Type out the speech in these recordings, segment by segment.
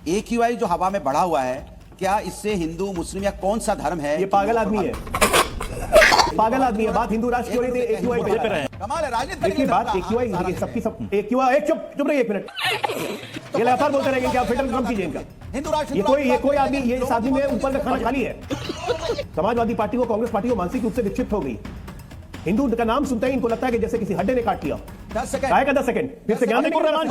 AQI जो हवा में बढ़ा हुआ है, क्या इससे हिंदू मुस्लिम या कौन सा धर्म है? ये पागल आदमी है, पागल आदमी है। बात हिंदू राष्ट्र की हो रही थी, AQI पे रहे। कमाल है राजनीति। देखिए बात AQI सबकी सब AQI एक चुप रहिए एक मिनट। ये लगातार बोलते रहेंगे कि आप फिल्टर कम कीजिए इनका। हिंदू राष्ट्र ये कोई आदमी, ये इस आदमी में ऊपर का खाना खाली है। समाजवादी पार्टी को, कांग्रेस पार्टी को मानसिक रूप से विक्षिप्त हो गई। हिंदू का नाम सुनते ही इनको लगता है कि जैसे किसी हड्डे ने काट लिया। 10 सेकंड आएगा 10 सेकंड फिर से ज्ञानपुर रहमान।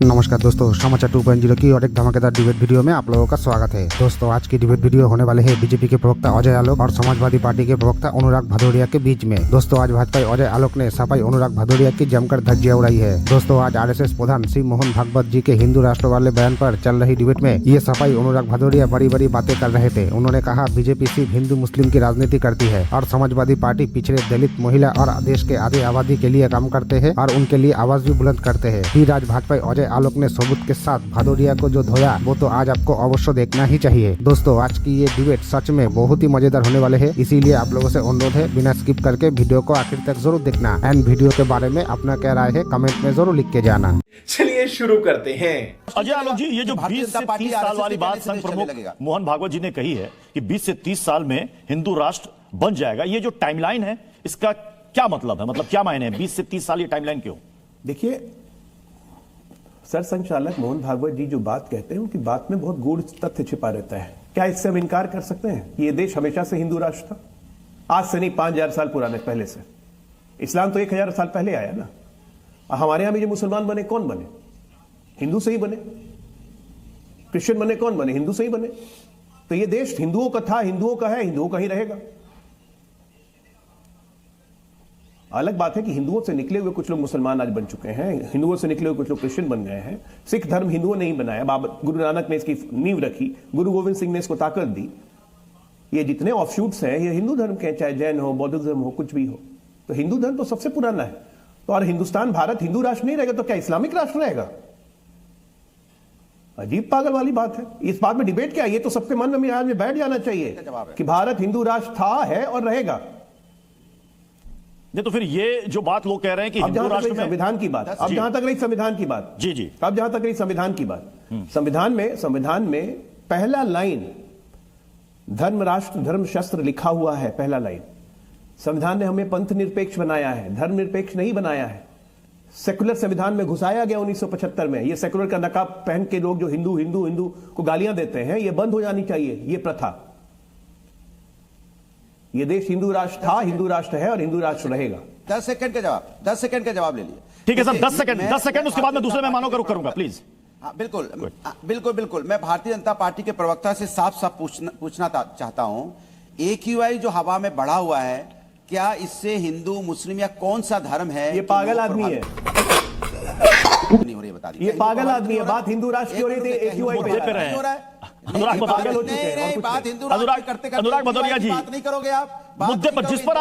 नमस्कार दोस्तों, समाचार 2.0 की और एक धमाकेदार डिबेट वीडियो में आप लोगों का स्वागत है। दोस्तों आज की डिबेट वीडियो होने वाले है बीजेपी के प्रवक्ता अजय आलोक और समाजवादी पार्टी के प्रवक्ता अनुराग भदौरिया के बीच में। दोस्तों आज भाजपा अजय आलोक ने सपाई अनुराग भदौरिया की जमकर धज्जियां उड़ाई है। दोस्तों आज RSS प्रधान श्री मोहन भागवत जी के हिंदू राष्ट्र वाले बयान पर चल रही डिबेट में ये सपाई अनुराग भदौरिया बड़ी बड़ी बातें कर रहे थे। उन्होंने कहा बीजेपी सिर्फ हिंदू मुस्लिम की राजनीति करती है और समाजवादी पार्टी पिछड़े दलित, महिला और देश के आधी आबादी के लिए काम करते हैं और उनके लिए आवाज भी बुलंद करते हैं। फिर आज भाजपा अजय आलोक ने सबूत के साथ भदौरिया को जो धोया वो तो आज आपको अवश्य देखना ही चाहिए। दोस्तों आज की ये डिबेट सच में बहुत ही मजेदार होने वाले है, इसीलिए आप लोगों से अनुरोध है बिना स्किप करके वीडियो को आखिर तक जरूर देखना। एंड वीडियो के बारे में अपना क्या राय है कमेंट में जरूर लिख के जाना। चलिए शुरू करते हैं। अजय आलोक जी, ये जो 20 से 30 साल वाली बात संघ प्रमुख मोहन भागवत जी ने कही है कि 20 से 30 साल में हिंदू राष्ट्र बन जाएगा, ये जो टाइमलाइन है इसका क्या मतलब है? मतलब क्या मायने हैं 20 से 30 साल ये टाइमलाइन क्यों? देखिए सर संचालक मोहन भागवत जी जो बात कहते हैं उनकी बात में बहुत गूढ़ तथ्य छिपा रहता है। क्या इससे हम इनकार कर सकते हैं कि ये देश हमेशा से हिंदू राष्ट्र था? आज से नहीं, 5000 साल पुराने पहले से। इस्लाम तो 1000 साल पहले आया ना। हमारे यहां भी जो मुसलमान बने कौन बने? हिंदू से ही बने। क्रिश्चियन बने कौन बने? हिंदू से ही बने। तो ये देश हिंदुओं का था, हिंदुओं का है, हिंदुओं का ही रहेगा। अलग बात है कि हिंदुओं से निकले हुए कुछ लोग मुसलमान आज बन चुके हैं, हिंदुओं से निकले हुए कुछ लोग क्रिश्चियन बन गए हैं। सिख धर्म हिंदुओं ने ही बनाया, बाबा गुरु नानक ने इसकी नींव रखी, गुरु गोविंद सिंह ने इसको ताकत दी। ये जितने ऑफशूट्स हैं ये हिंदू धर्म के, चाहे जैन हो, बौद्धिज्म हो, कुछ भी हो। तो हिंदू धर्म तो सबसे पुराना है। तो और हिंदुस्तान, भारत हिंदू राष्ट्र नहीं रहेगा तो क्या इस्लामिक राष्ट्र रहेगा? अजीब पागल वाली बात है। इस बात में डिबेट क्या है? ये तो सबके मन में आज में बैठ जाना चाहिए कि भारत हिंदू राष्ट्र था, है और रहेगा। नहीं तो फिर ये जो बात लोग कह रहे हैं कि हिंदू राष्ट्र में संविधान की बात, अब जहां तक रही संविधान की बात, जी अब जहां तक रही संविधान की बात, संविधान में पहला लाइन धर्म राष्ट्र धर्म शस्त्र लिखा हुआ है। पहला लाइन। संविधान ने हमें पंथ निरपेक्ष बनाया है, धर्म निरपेक्ष नहीं बनाया है। सेकुलर संविधान में घुसाया गया 1975 में। ये सेकुलर का नकाब पहन के लोग जो हिंदू हिंदू हिंदू को गालियां देते हैं, ये बंद हो जानी चाहिए ये प्रथा। ये देश हिंदू राष्ट्र था, हिंदू राष्ट्र है और हिंदू राष्ट्र रहेगा। 10 सेकंड का जवाब, 10 सेकंड का जवाब ले लिए। ठीक है सर, 10 सेकंड उसके बाद मैं दूसरे मेहमानों का रुख करूंगा प्लीज। हाँ बिल्कुल। मैं भारतीय जनता पार्टी के प्रवक्ता से साफ साफ पूछना चाहता हूं, AQI जो हवा में बढ़ा हुआ है, क्या इससे हिंदू मुस्लिम या कौन सा धर्म है? ये पागल आदमी है, नहीं हो रही, बता दीजिए। ये पागल आदमी है। बात हिंदू राष्ट्र की हो रही थी, AQI पे रहे हैं। अनुराग पागल हो चुके हैं। बात हिंदू राष्ट्र करते अनुराग भदौरिया जी, बात नहीं करोगे आप मुद्दे पर जिस पर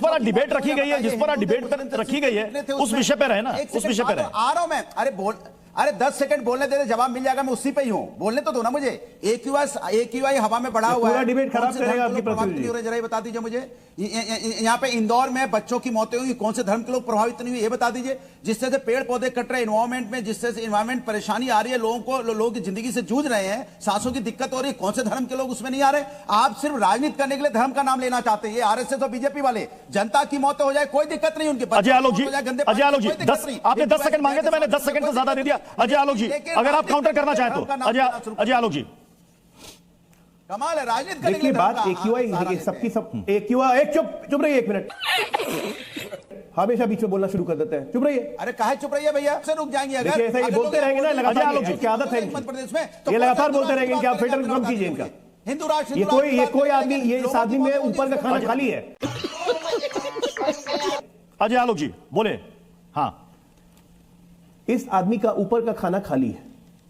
आज डिबेट रखी गई है, जिस पर आज डिबेट रखी गई है उस विषय पे रहे ना, उस विषय पे रहे। आ रहा हूं मैं। अरे 10 सेकंड बोलने दे, जवाब मिल जाएगा, मैं उसी पे ही हूं। बोलने तो दो ना मुझे। AQI हवा में बढ़ा हुआ है, पूरा डिबेट खराब करेगा आपकी प्रतिनिधि। जरा बता दीजिए मुझे, यहाँ पे इंदौर में बच्चों की मौतें हुई, कौन से धर्म के लोग प्रभावित नहीं हुए ये बता दीजिए। जिससे से पेड़ पौधे कट रहे एनवायरमेंट में, जिससे से एनवायरमेंट परेशानी आ रही है लोगों को, लोग जिंदगी से जूझ रहे हैं, सांसों की दिक्कत हो रही है, कौन से धर्म के लोग उसमें नहीं आ रहे? आप सिर्फ राजनीति करने के लिए धर्म का नाम लेना चाहते हैं। ये RSS और बीजेपी वाले, जनता की मौतें हो जाए कोई दिक्कत नहीं उनके। अजय आलोक जी, आपने 10 सेकंड मांगे थे, मैंने 10 सेकंड से ज्यादा दे दिया। अजय आलोक जी अगर आप काउंटर करना चाहें तो अजय आलोक जी। कमाल है राजनीति। देखिए बात AQI सबकी सब AQI एक चुप रहिए एक मिनट। हमेशा बीच में बोलना शुरू कर देते हैं, चुप रहिए। अरे काहे चुप रहिए भैया, से रुक जाएंगे अगर ऐसा ही बोलते रहेंगे ना लगातार। की आदत है मध्य प्रदेश में, ये लगातार बोलते रहेंगे कि आप फिल्टर कम कीजिए इनका। हिंदू राष्ट्र ये कोई आदमी, ये इस आदमी में ऊपर का खाना खाली है। अजय आलोक जी बोले। हाँ, इस आदमी का ऊपर का खाना खाली है।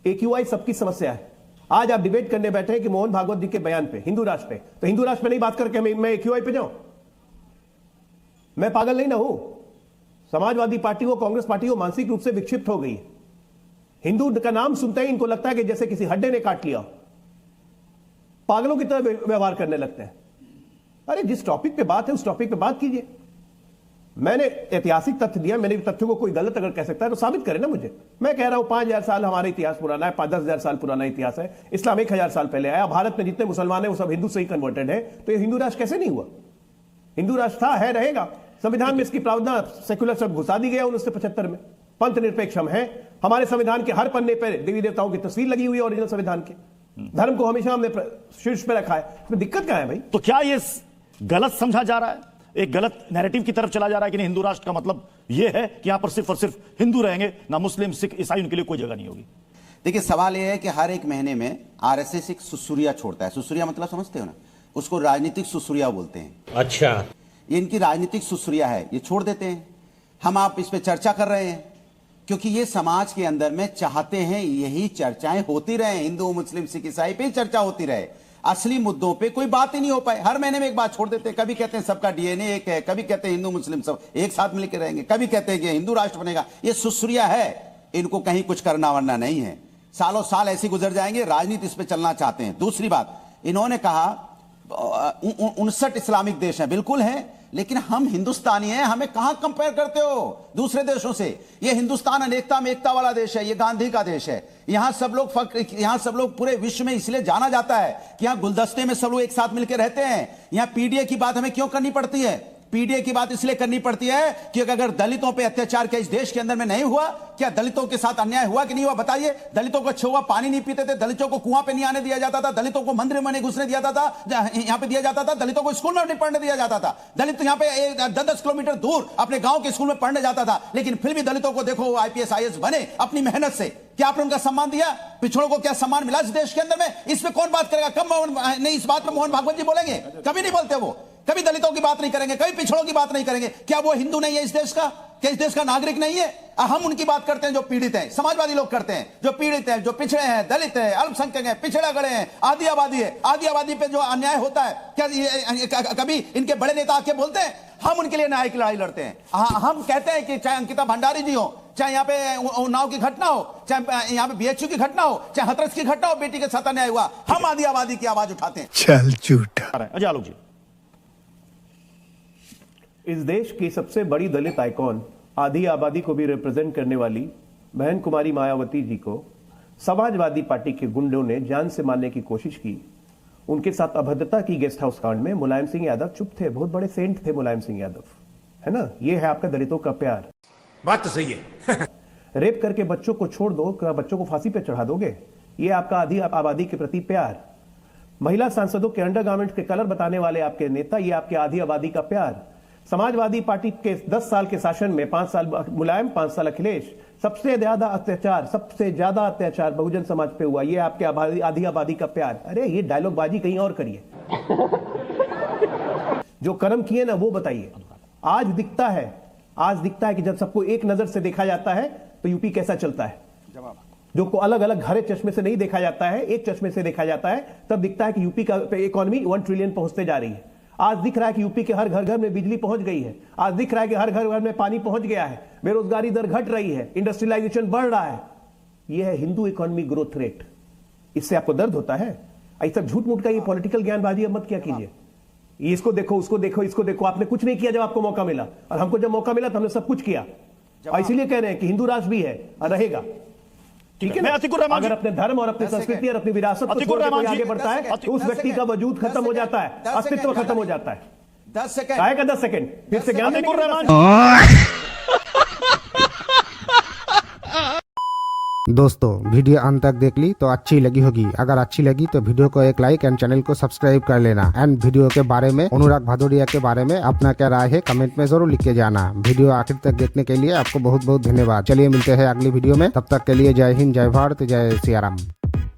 AQI सबकी समस्या है। आज आप डिबेट करने बैठे हैं कि मोहन भागवत जी के बयान पे, हिंदू राष्ट्र पे, तो हिंदू राष्ट्र पे नहीं बात करके मैं AQI पे जाऊं? मैं पागल नहीं ना हूं। समाजवादी पार्टी को, कांग्रेस पार्टी को मानसिक रूप से विक्षिप्त हो गई है। हिंदू का नाम सुनते ही इनको लगता है कि जैसे किसी हड्डे ने काट लिया। पागलों की तरह व्यवहार करने लगते हैं। अरे जिस टॉपिक पे बात है उस टॉपिक पे बात कीजिए। मैंने ऐतिहासिक तथ्य दिया, मैंने तथ्यों को कोई गलत अगर कह सकता है तो साबित करे ना मुझे। मैं कह रहा हूं 5000 साल हमारा इतिहास पुराना है, 10,000 साल पुराना इतिहास है। इस्लाम 1000 साल पहले आया। भारत में जितने मुसलमान हैं वो सब हिंदू से ही कन्वर्टेड है। तो ये हिंदू राष्ट्र कैसे नहीं हुआ? हिंदू राष्ट्र था, है, रहेगा। संविधान में इसकी प्रावधान सेक्युलर शब्द घुसा दी गया 1975 में। पंथ निरपेक्ष हम हैं। हमारे संविधान के हर पन्ने पर देवी देवताओं की तस्वीर लगी हुई है ओरिजिनल संविधान के। धर्म को हमेशा हमने शीर्ष पे रखा है। इसमें दिक्कत क्या है भाई? तो क्या ये गलत समझा जा रहा है, एक गलत नैरेटिव की तरफ चला जा रहा है कि नहीं हिंदू राष्ट्र का मतलब यह है कि यहां पर सिर्फ और सिर्फ हिंदू रहेंगे, ना मुस्लिम, सिख, ईसाई, उनके लिए कोई जगह नहीं होगी? देखिए, सवाल यह है कि हर एक महीने में आरएसएस एक सुसुरिया छोड़ता है। सुसुरिया मतलब समझते हो ना? उसको राजनीतिक सुसुरिया बोलते हैं। अच्छा, ये इनकी राजनीतिक सुसुरिया है, ये छोड़ देते हैं। हम आप इस पे चर्चा कर रहे हैं क्योंकि ये समाज के अंदर में चाहते हैं यही चर्चाएं होती रहे, हिंदू, मुस्लिम, सिख, ईसाई पे चर्चा होती रहे। असली मुद्दों पे कोई बात ही नहीं हो पाए। हर महीने में एक बात छोड़ देते हैं। कभी कहते हैं सबका डीएनए एक है, कभी कहते हैं हिंदू मुस्लिम सब एक साथ मिलकर रहेंगे, कभी कहते हैं कि हिंदू राष्ट्र बनेगा। ये सुसुरिया है, इनको कहीं कुछ करना वरना नहीं है। सालों साल ऐसे गुजर जाएंगे। राजनीति इस पे चलना चाहते हैं। दूसरी बात, इन्होंने कहा 59 इस्लामिक देश हैं। बिल्कुल हैं, लेकिन हम हिंदुस्तानी हैं, हमें कहां कंपेयर करते हो दूसरे देशों से? ये हिंदुस्तान अनेकता में एकता वाला देश है, ये गांधी का देश है। यहां सब लोग पूरे विश्व में इसलिए जाना जाता है कि यहां गुलदस्ते में सब लोग एक साथ मिलकर रहते हैं। यहां पीडीए की बात हमें क्यों करनी पड़ती है? पीडीए की बात इसलिए करनी पड़ती है कि अगर दलितों पे अत्याचार क्या इस देश के अंदर में नहीं हुआ? क्या दलितों के साथ अन्याय हुआ कि नहीं हुआ? बताइए। दलितों को छुआ पानी नहीं पीते थे, दलितों को कुआं पे नहीं आने दिया जाता था, दलितों को मंदिर में नहीं घुसने दिया जाता था, यहां पे दिया जाता था, दलितों को स्कूल में नहीं पढ़ने दिया जाता था। दलित यहां पे 10-10 किलोमीटर दूर अपने गांव के स्कूल में पढ़ने जाता था, लेकिन फिर भी दलितों को देखो आईपीएस आईएएस बने अपनी मेहनत से। क्या आपने उनका सम्मान दिया? पिछड़ों को क्या सम्मान मिला इस देश के अंदर में? इस पे कौन बात करेगा? कब नहीं इस बात पे मोहन भागवत जी बोलेंगे? कभी नहीं बोलते वो। कभी दलितों की बात नहीं करेंगे, कभी पिछड़ों की बात नहीं करेंगे। क्या वो हिंदू नहीं है इस देश का? क्या इस देश का नागरिक नहीं है? हम उनकी बात करते हैं जो पीड़ित हैं। समाजवादी लोग करते हैं जो पीड़ित हैं, जो पिछड़े हैं, दलित हैं, अल्पसंख्यक हैं, पिछड़ा गड़े हैं, आदि आबादी है। आदि आबादी पे जो अन्याय होता है, क्या कभी इनके बड़े नेता आके बोलते हैं? हम उनके लिए न्याय की लड़ाई लड़ते हैं। हम कहते हैं कि चाहे अंकिता भंडारी जी हो, चाहे यहाँ पे उन्नाव की घटना हो, चाहे यहाँ पे बीएचयू की घटना हो, चाहे हाथरस की घटना हो, बेटी के साथ अन्याय हुआ, हम आदि आबादी की आवाज उठाते हैं। चल झूठा। अजय आलोक जी, इस देश की सबसे बड़ी दलित आइकॉन, आधी आबादी को भी रिप्रेजेंट करने वाली बहन कुमारी मायावती जी को समाजवादी पार्टी के गुंडों ने जान से मारने की कोशिश की। उनके साथ अभद्रता की गेस्ट हाउस कांड में मुलायम सिंह यादव चुप थे। बहुत बड़े सेंट थे मुलायम सिंह यादव, है ना? ये है आपका दलितों का प्यार। बात तो सही है। रेप करके बच्चों को छोड़ दो, क्या बच्चों को फांसी पे चढ़ा दोगे? ये आपका आधी आबादी के प्रति प्यार। महिला सांसदों के अंडरगारमेंट के कलर बताने वाले आपके नेता, ये आपके आधी आबादी का प्यार। समाजवादी पार्टी के 10 साल के शासन में 5 साल मुलायम, 5 साल अखिलेश, सबसे ज्यादा अत्याचार बहुजन समाज पे हुआ। ये आपके आधी आबादी का प्यार। अरे ये डायलॉग बाजी कहीं और करिए। जो कर्म किए ना वो बताइए। आज दिखता है कि जब सबको एक नजर से देखा जाता है तो यूपी कैसा चलता है। जो को अलग अलग हरे चश्मे से नहीं देखा जाता है, एक चश्मे से देखा जाता है, तब दिखता है कि यूपी का इकोनॉमी 1 ट्रिलियन पहुंचते जा रही है। आज दिख रहा है कि यूपी के हर घर घर में बिजली पहुंच गई है। आज दिख रहा है कि हर घर घर में पानी पहुंच गया है। बेरोजगारी दर घट रही है, इंडस्ट्रियलाइजेशन बढ़ रहा है। यह है हिंदू इकोनॉमी ग्रोथ रेट। इससे आपको दर्द होता है? ऐसा झूठ मूठ का ये पॉलिटिकल ज्ञानबाजी अब मत क्या कीजिए। इसको देखो, उसको देखो, इसको देखो। आपने कुछ नहीं किया जब आपको मौका मिला, और हमको जब मौका मिला तो हमने सब कुछ किया। इसीलिए कह रहे हैं कि हिंदू राष्ट्र भी है और रहेगा। ठीक है ना? अगर अपने धर्म और अपनी संस्कृति और अपनी विरासत को छोड़ के कोई आगे बढ़ता है तो उस व्यक्ति का वजूद खत्म हो जाता है, अस्तित्व खत्म हो जाता है। 10 सेकंड आएगा 10 सेकंड फिर से ज्ञान देने दोस्तों वीडियो अंत तक देख ली तो अच्छी लगी होगी। अगर अच्छी लगी तो वीडियो को एक लाइक एंड चैनल को सब्सक्राइब कर लेना। एंड वीडियो के बारे में, अनुराग भदौरिया के बारे में अपना क्या राय है कमेंट में जरूर लिख के जाना। वीडियो आखिर तक देखने के लिए आपको बहुत बहुत धन्यवाद। चलिए मिलते हैं अगली वीडियो में, तब तक के लिए जय हिंद, जय भारत, जय सियाराम।